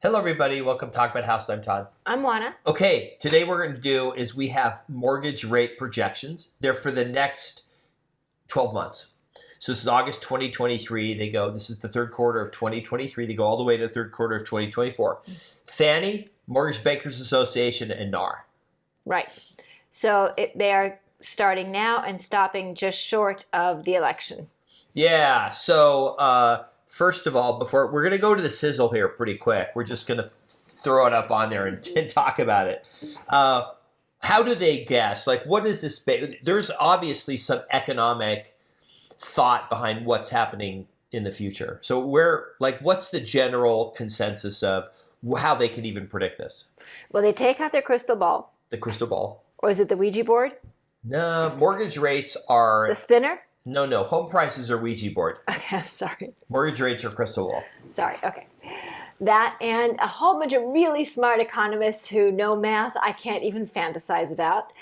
Hello, everybody. Welcome to Talk About House. I'm Todd. I'm Juana. Okay, today we're going to do is we have mortgage rate projections. They're for the next 12 months. So this is August 2023. This is the third quarter of 2023. They go all the way to the third quarter of 2024. Fannie, Mortgage Bankers Association, and NAR. Right. So they are starting now and stopping just short of the election. Yeah. So first of all, we're going to go to the sizzle here pretty quick. We're just going to throw it up on there and talk about it. How do they guess? Like, what is this? There's obviously some economic thought behind what's happening in the future. So what's the general consensus of how they can even predict this? Well, they take out their crystal ball. The crystal ball. Or is it the Ouija board? No, mortgage rates are... The spinner? No. Home prices are Ouija board. Okay, I'm sorry. Mortgage rates are crystal ball. Sorry, okay. That and a whole bunch of really smart economists who know math I can't even fantasize about,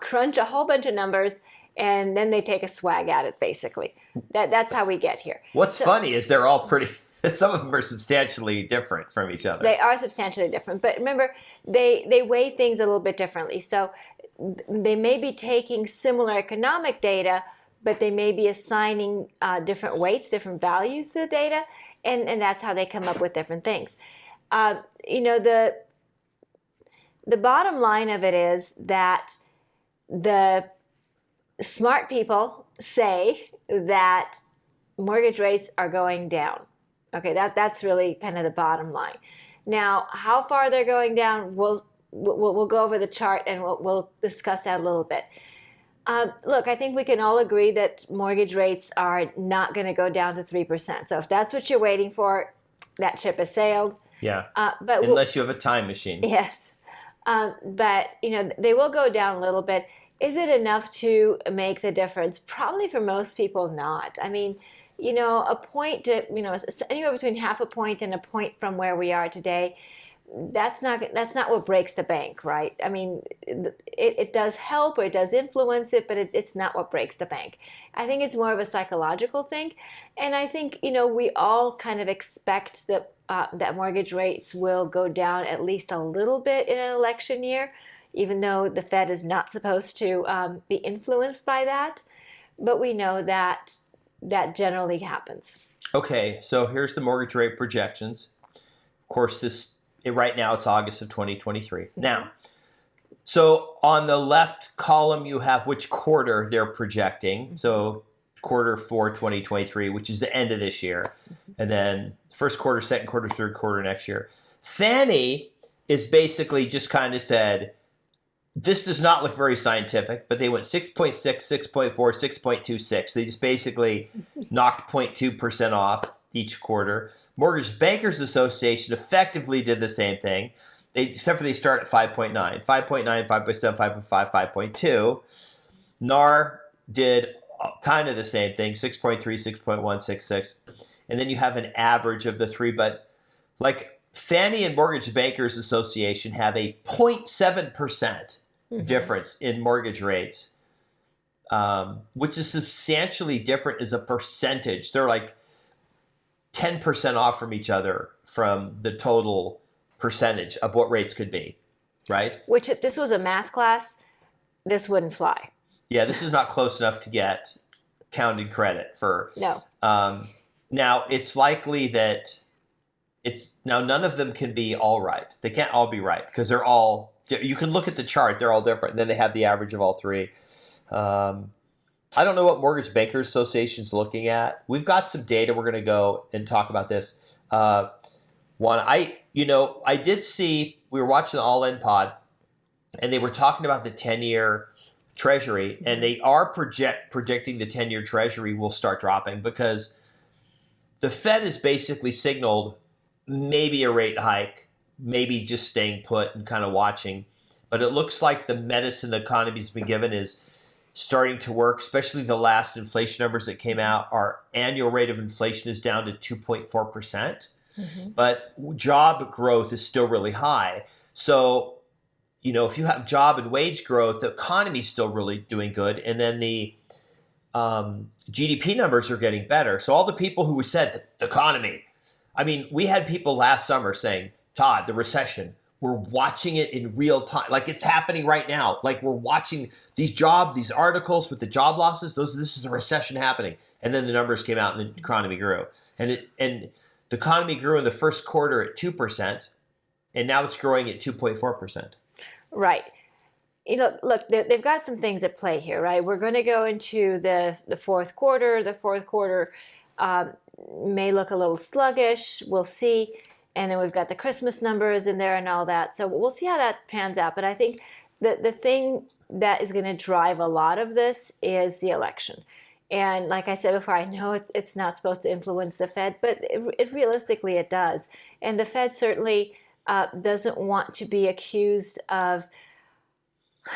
crunch a whole bunch of numbers, and then they take a swag at it, basically. That's how we get here. What's funny is they're all pretty... Some of them are substantially different from each other. They are substantially different. But remember, they weigh things a little bit differently. So they may be taking similar economic data, but they may be assigning different weights, different values to the data, and that's how they come up with different things. The bottom line of it is that the smart people say that mortgage rates are going down. Okay, that's really kind of the bottom line. Now, how far they're going down, we'll go over the chart and we'll discuss that a little bit. Look, I think we can all agree that mortgage rates are not going to go down to 3%. So if that's what you're waiting for, that ship has sailed. Yeah. But unless you have a time machine. Yes. But they will go down a little bit. Is it enough to make the difference? Probably for most people, not. I mean, a point to, anywhere between half a point and a point from where we are today, that's not what breaks the bank, right? I mean, it does help or it does influence it, but it's not what breaks the bank. I think it's more of a psychological thing. And I think, we all kind of expect that mortgage rates will go down at least a little bit in an election year, even though the Fed is not supposed to be influenced by that. But we know that generally happens. Okay, so here's the mortgage rate projections. Of course, right now it's August of 2023. Now, so on the left column you have which quarter they're projecting. So quarter 4 2023, which is the end of this year. And then first quarter, second quarter, third quarter next year. Fannie is basically just kind of said, this does not look very scientific, but they went 6.6, 6.4, 6.26. They just basically knocked 0.2% off each quarter. Mortgage Bankers Association effectively did the same thing, except for they start at 5.9, 5.9, 5.7, 5.5, 5.2. NAR did kind of the same thing, 6.3, 6.1, 6.6. And then you have an average of the three, but like Fannie and Mortgage Bankers Association have a 0.7% difference in mortgage rates, which is substantially different as a percentage. They're like 10% off from each other from the total percentage of what rates could be, right? Which if this was a math class, this wouldn't fly. Yeah, this is not close enough to get counted credit for. No. Now, it's likely that none of them can be all right. They can't all be right because they're all, you can look at the chart, they're all different. And then they have the average of all three. I don't know what Mortgage Bankers Association is looking at. We've got some data. We're going to go and talk about this. I did see, we were watching the All In Pod and they were talking about the 10-year Treasury, and they are predicting the 10-year Treasury will start dropping because the Fed has basically signaled maybe a rate hike, maybe just staying put and kind of watching. But it looks like the medicine the economy's been given is starting to work, especially the last inflation numbers that came out. Our annual rate of inflation is down to 2.4%, but job growth is still really high. So, if you have job and wage growth, the economy's still really doing good. And then the GDP numbers are getting better. So all the people who said the economy, I mean, we had people last summer saying, Todd, the recession, we're watching it in real time. Like it's happening right now. Like we're watching these articles with the job losses. This is a recession happening. And then the numbers came out and the economy grew. And the economy grew in the first quarter at 2%, and now it's growing at 2.4%. Right. Look, they've got some things at play here, right? We're going to go into the fourth quarter. The fourth quarter may look a little sluggish. We'll see. And then we've got the Christmas numbers in there and all that. So we'll see how that pans out. But I think the thing that is going to drive a lot of this is the election. And like I said before, I know it's not supposed to influence the Fed, but realistically it does. And the Fed certainly doesn't want to be accused of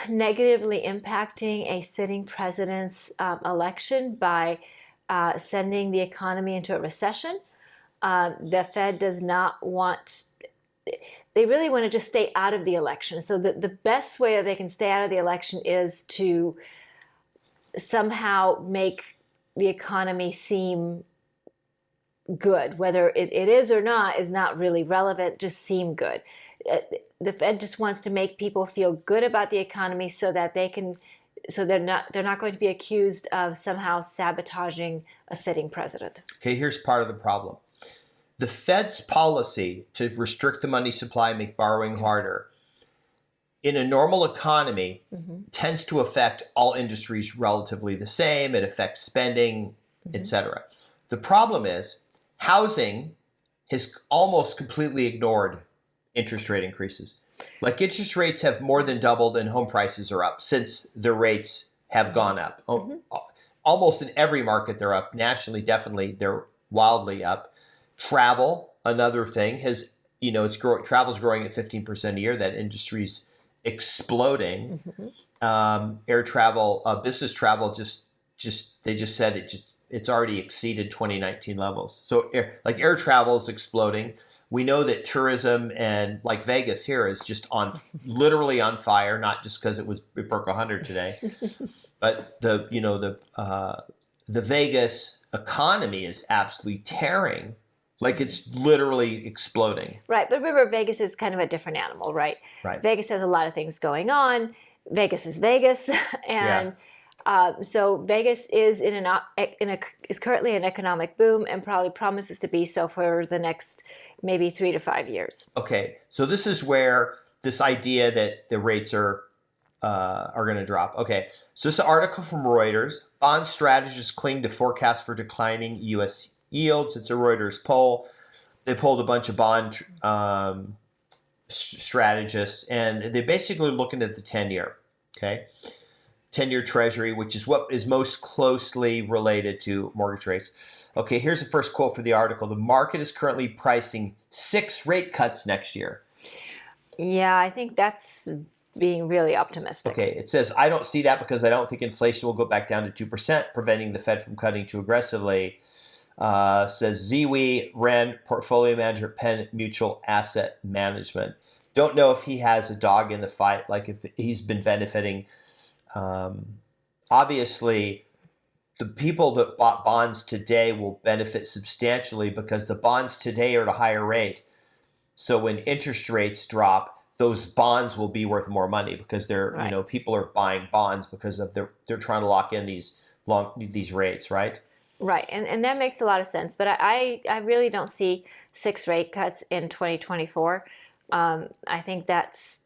negatively impacting a sitting president's election by sending the economy into a recession. The Fed does not want, they really want to just stay out of the election. So the best way that they can stay out of the election is to somehow make the economy seem good. Whether it is or not is not really relevant, just seem good. The Fed just wants to make people feel good about the economy so that they're not going to be accused of somehow sabotaging a sitting president. Okay, here's part of the problem. The Fed's policy to restrict the money supply, make borrowing harder, in a normal economy, tends to affect all industries relatively the same. It affects spending, etc. The problem is housing has almost completely ignored interest rate increases. Like interest rates have more than doubled and home prices are up since the rates have gone up. Almost in every market they're up. Nationally, definitely, they're wildly up. Travel, another thing, travel's growing at 15% a year. That industry's exploding. Air travel, business travel, they just said it's already exceeded 2019 levels. So air travel is exploding. We know that tourism and like Vegas here is just literally on fire, not just because it broke 100 today, but the Vegas economy is absolutely tearing. Like it's literally exploding. Right, but remember, Vegas is kind of a different animal, right? Right. Vegas has a lot of things going on. Vegas is Vegas, and so Vegas is is currently an economic boom, and probably promises to be so for the next maybe 3 to 5 years. Okay, so this is where this idea that the rates are going to drop. Okay, so this article from Reuters: bond strategists cling to forecasts for declining U.S. yields. It's a Reuters poll. They polled a bunch of bond strategists, and they basically looking at the 10-year, okay? 10-year Treasury, which is what is most closely related to mortgage rates. Okay, here's the first quote for the article. The market is currently pricing 6 rate cuts next year. Yeah, I think that's being really optimistic. Okay, it says, I don't see that because I don't think inflation will go back down to 2%, preventing the Fed from cutting too aggressively. Says Ziwi Ren, portfolio manager at Penn Mutual Asset Management. Don't know if he has a dog in the fight, like if he's been benefiting. Obviously, the people that bought bonds today will benefit substantially because the bonds today are at a higher rate. So when interest rates drop, those bonds will be worth more money because people are buying bonds because of they're trying to lock in these rates, right? Right, and that makes a lot of sense. But I really don't see 6 rate cuts in 2024. I think that's,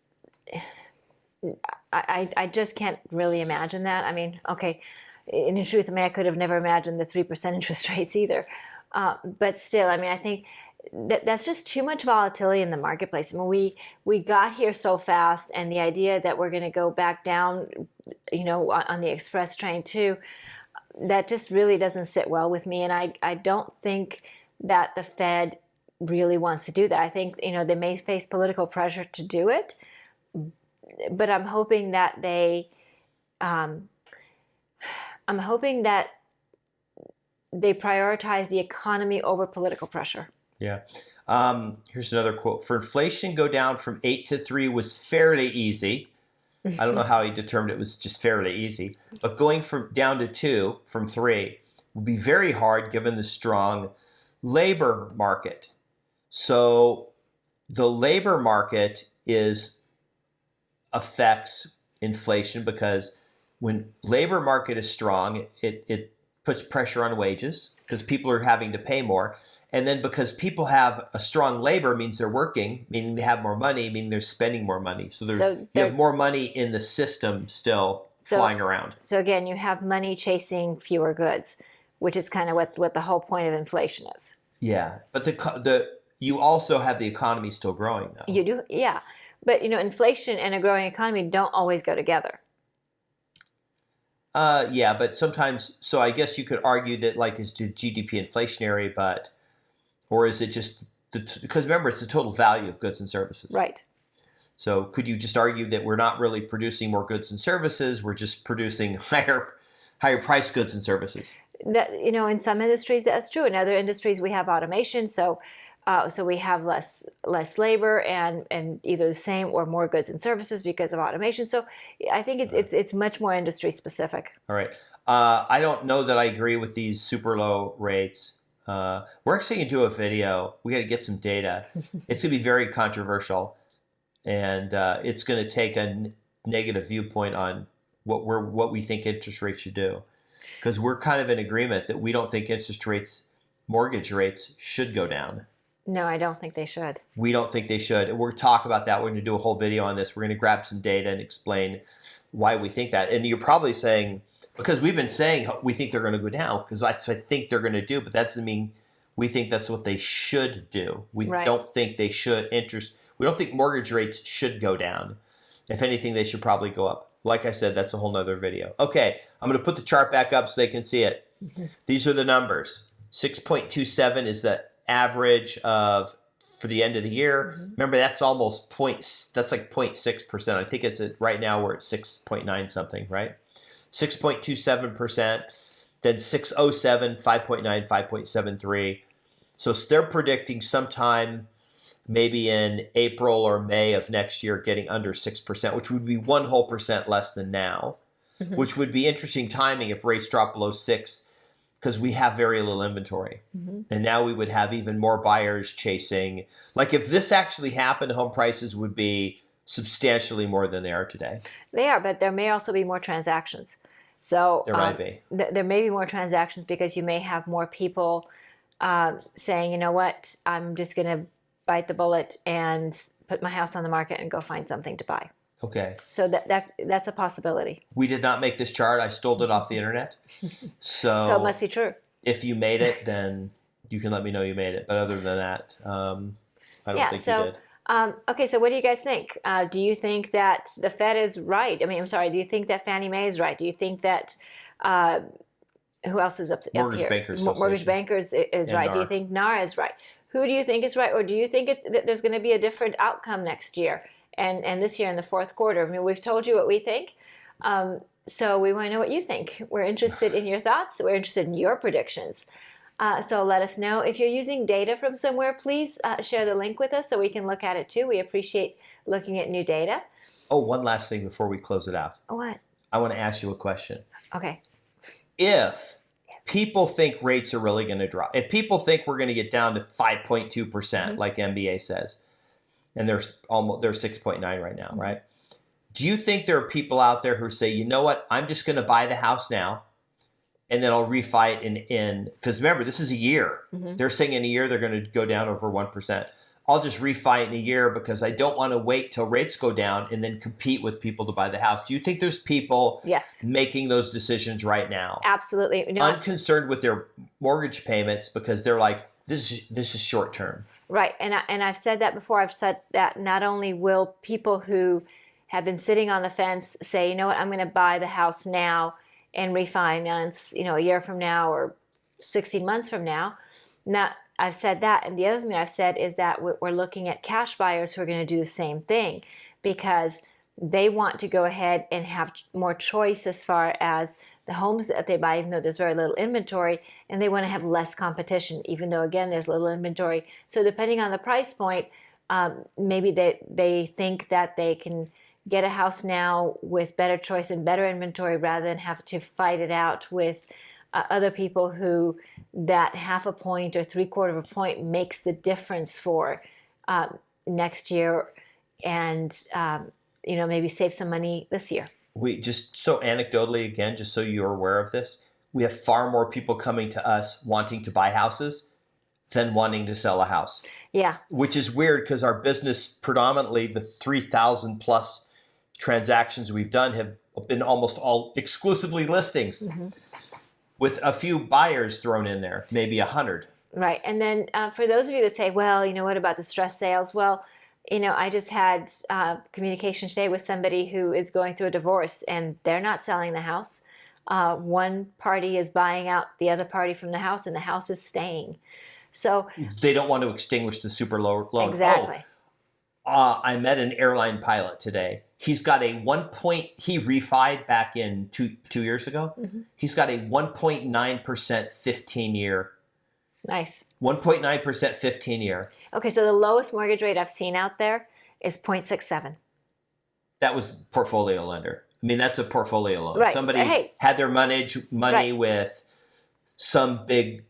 I just can't really imagine that. I mean, okay, in truth, I could have never imagined the 3% interest rates either. But still, I think that's just too much volatility in the marketplace. We got here so fast, and the idea that we're going to go back down, on the express train too, that just really doesn't sit well with me. And I don't think that the Fed really wants to do that. I think, they may face political pressure to do it, but I'm hoping that they prioritize the economy over political pressure. Yeah. Here's another quote. For inflation go down from 8 to 3 was fairly easy. I don't know how he determined it was just fairly easy. But going down to 2 from 3 will be very hard given the strong labor market. So the labor market affects inflation because when labor market is strong, it puts pressure on wages because people are having to pay more. And then because people have a strong labor means they're working, meaning they have more money, meaning they're spending more money. So you have more money in the system still flying around. So again, you have money chasing fewer goods, which is kind of what the whole point of inflation is. Yeah, but you also have the economy still growing though. You do, yeah. But inflation and a growing economy don't always go together. Yeah, but sometimes, so I guess you could argue that is the GDP inflationary, or is it just because remember, it's the total value of goods and services. Right. So could you just argue that we're not really producing more goods and services, we're just producing higher priced goods and services? That in some industries that's true. In other industries we have automation, so we have less labor and either the same or more goods and services because of automation. So I think it's much more industry specific. All right. I don't know that I agree with these super low rates. We're actually going to do a video. We got to get some data. It's going to be very controversial, and it's going to take a negative viewpoint on what we think interest rates should do, because we're kind of in agreement that we don't think mortgage rates should go down. No, I don't think they should. We don't think they should. And we'll talk about that. We're going to do a whole video on this. We're going to grab some data and explain why we think that. And you're probably saying, because we've been saying we think they're going to go down, because that's what I think they're going to do, but that doesn't mean we think that's what they should do. We don't think they should we don't think mortgage rates should go down. If anything, they should probably go up. Like I said, that's a whole nother video. Okay, I'm going to put the chart back up so they can see it. These are the numbers. 6.27 is the average for the end of the year. Remember, that's almost that's like 0.6%. I think right now we're at 6.9 something, right? 6.27%, then 6.07, 5.9, 5.73. So they're predicting sometime maybe in April or May of next year getting under 6%, which would be 1% less than now, which would be interesting timing if rates drop below 6%. Because we have very little inventory. And now we would have even more buyers chasing. Like if this actually happened, home prices would be substantially more than they are today. They are, but there may also be more transactions. So there might be. There may be more transactions because you may have more people saying, you know what, I'm just going to bite the bullet and put my house on the market and go find something to buy. Okay. So that's a possibility. We did not make this chart. I stole it off the internet. So it must be true. If you made it, then you can let me know you made it. But other than that, I don't think you did. Okay, so what do you guys think? Do you think that the Fed is right? I mean, I'm sorry. Do you think that Fannie Mae is right? Do you think that who else is up here? Mortgage Bankers is right. Do you think NAR is right? Who do you think is right? Or do you think that there's going to be a different outcome next year? And this year in the fourth quarter. I mean, we've told you what we think. So we want to know what you think. We're interested in your thoughts. We're interested in your predictions. So let us know. If you're using data from somewhere, please share the link with us so we can look at it too. We appreciate looking at new data. Oh, one last thing before we close it out. What? I want to ask you a question. Okay. If people think rates are really going to drop, if people think we're going to get down to 5.2%, like MBA says, and they're 6.9 right now, right? Do you think there are people out there who say, you know what, I'm just going to buy the house now, and then I'll refi it in because remember, this is a year. They're saying in a year they're going to go down over 1%. I'll just refi it in a year because I don't want to wait till rates go down and then compete with people to buy the house. Do you think there's people making those decisions right now? Absolutely. Unconcerned with their mortgage payments because they're like, this is short term. Right, and I've said that before. I've said that not only will people who have been sitting on the fence say, you know what, I'm going to buy the house now and refinance, a year from now or 16 months from now. Now, I've said that, and the other thing I've said is that we're looking at cash buyers who are going to do the same thing because they want to go ahead and have more choice as far as the homes that they buy, even though there's very little inventory, and they want to have less competition, even though, again, there's little inventory. So depending on the price point, maybe they think that they can get a house now with better choice and better inventory rather than have to fight it out with other people who that half a point or 3/4 of a point makes the difference for next year, and maybe save some money this year. We just, so anecdotally, again, just so you're aware of this, we have far more people coming to us wanting to buy houses than wanting to sell a house. Yeah. Which is weird because our business, predominantly the 3,000 plus transactions we've done, have been almost all exclusively listings, with a few buyers thrown in there, maybe 100. Right. And then for those of you that say, well, what about the stress sales? Well, I just had communication today with somebody who is going through a divorce, and they're not selling the house. One party is buying out the other party from the house, and the house is staying. So they don't want to extinguish the super low loan. Exactly. I met an airline pilot today. He's got a he refied back in two years ago. He's got a 1.9% 15-year. Nice. 1.9% 15-year. Okay, so the lowest mortgage rate I've seen out there is 0.67. That was portfolio lender. I mean, that's a portfolio loan. Right. Somebody had their money Right. with some big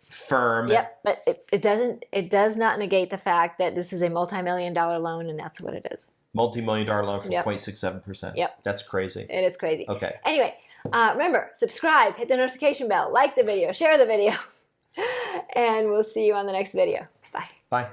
firm. Yep, but it does not negate the fact that this is a multi-million-dollar loan, and that's what it is. Multi-million-dollar loan for Yep. 0.67%. Yep. That's crazy. It is crazy. Okay. Anyway, remember, subscribe, hit the notification bell, like the video, share the video, and we'll see you on the next video. Bye. Bye.